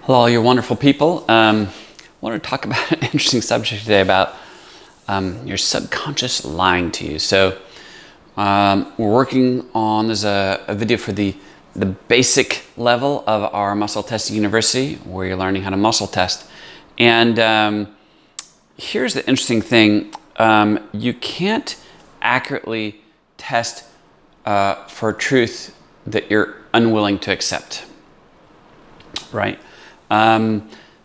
Hello, all you wonderful people. I want to talk about an interesting subject today about your subconscious lying to you. So we're working on, there's a video for the basic level of our Muscle Testing University where you're learning how to muscle test. And here's the interesting thing. You can't accurately test for truth that you're unwilling to accept, right?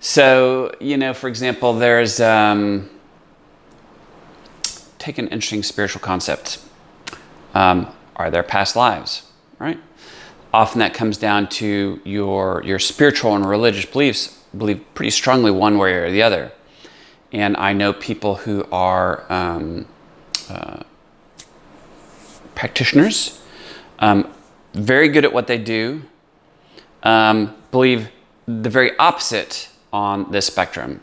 So, for example, there's, take an interesting spiritual concept. Are there past lives, right? Often that comes down to your spiritual and religious beliefs, believe pretty strongly one way or the other. And I know people who are practitioners, very good at what they do, believe the very opposite on this spectrum.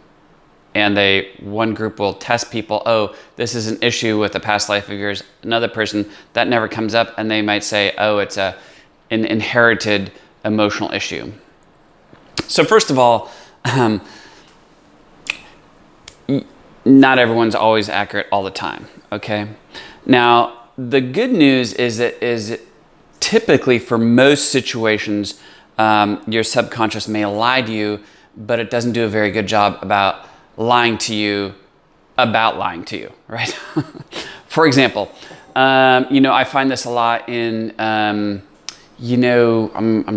And one group will test people, oh, this is an issue with a past life of yours. Another person, that never comes up, and they might say, oh, it's an inherited emotional issue. So first of all, not everyone's always accurate all the time, okay? Now, the good news is that typically for most situations, your subconscious may lie to you, but it doesn't do a very good job about lying to you about lying to you, right? For example, I find this a lot in, I'm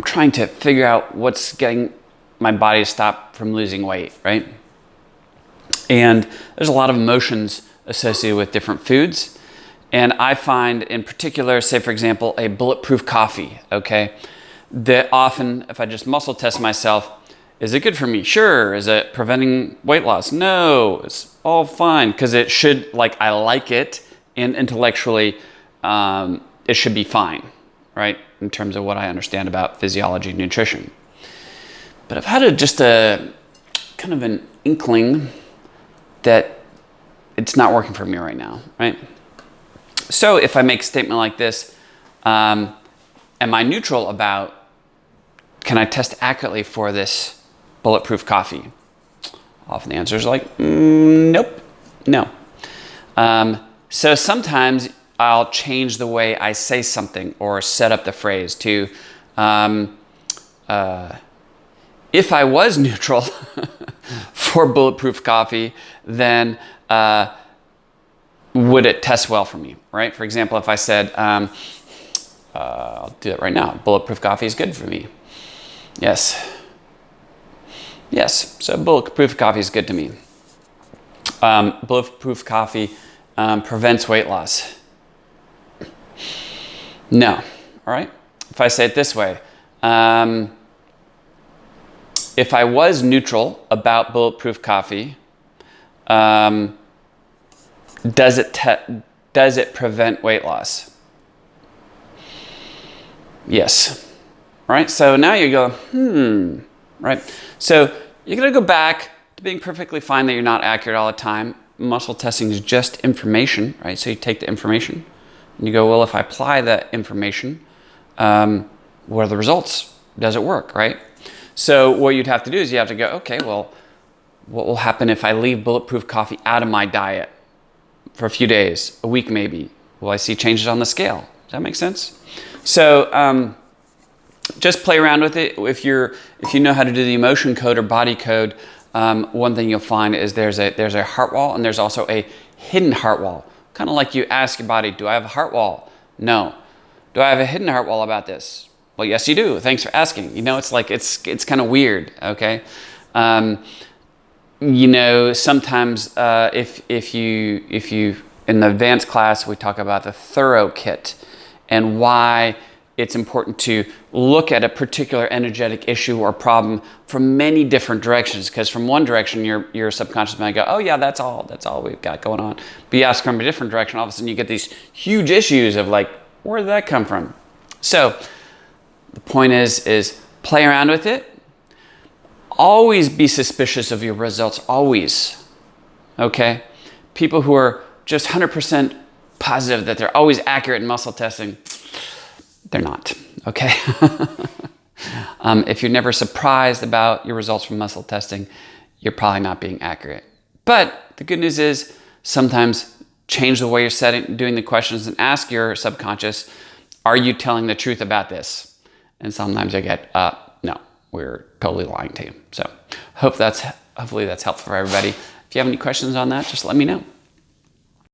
trying to figure out what's getting my body to stop from losing weight, right? And there's a lot of emotions associated with different foods. And I find in particular, say for example, a bulletproof coffee, okay? That often, if I just muscle test myself, is it good for me? Sure. Is it preventing weight loss? No, it's all fine. Because it should, I like it, and intellectually, it should be fine, right? In terms of what I understand about physiology and nutrition. But I've had just a kind of an inkling that it's not working for me right now, right? So if I make a statement like this, am I neutral about, can I test accurately for this bulletproof coffee? Often the answer is nope, no. So sometimes I'll change the way I say something or set up the phrase to, if I was neutral for bulletproof coffee, then would it test well for me, right? For example, if I said, I'll do it right now, bulletproof coffee is good for me. Yes, so bulletproof coffee is good to me. Bulletproof coffee prevents weight loss. No, all right? If I say it this way, if I was neutral about bulletproof coffee, does it prevent weight loss? Yes. Right? So now you go, right? So you're going to go back to being perfectly fine that you're not accurate all the time. Muscle testing is just information, right? So you take the information and you go, well, if I apply that information, what are the results? Does it work, right? So what you'd have to do is you have to go, okay, well, what will happen if I leave bulletproof coffee out of my diet for a few days, a week maybe? Will I see changes on the scale? Does that make sense? So just play around with it. If you know how to do the emotion code or body code, one thing you'll find is there's a heart wall and there's also a hidden heart wall. Kind of like you ask your body, do I have a heart wall? No. Do I have a hidden heart wall about this? Well, yes, you do. Thanks for asking. It's kind of weird, okay? Sometimes if you in the advanced class, we talk about the thorough kit and why it's important to look at a particular energetic issue or problem from many different directions. Because from one direction, your subconscious might go, oh yeah, that's all we've got going on. But you ask from a different direction, all of a sudden you get these huge issues of where did that come from? So the point is play around with it. Always be suspicious of your results, always, okay? People who are just 100% positive that they're always accurate in muscle testing, they're not, okay? If you're never surprised about your results from muscle testing, you're probably not being accurate. But the good news is sometimes change the way you're doing the questions and ask your subconscious, are you telling the truth about this? And sometimes I get, no, we're totally lying to you. So hopefully that's helpful for everybody. If you have any questions on that, just let me know.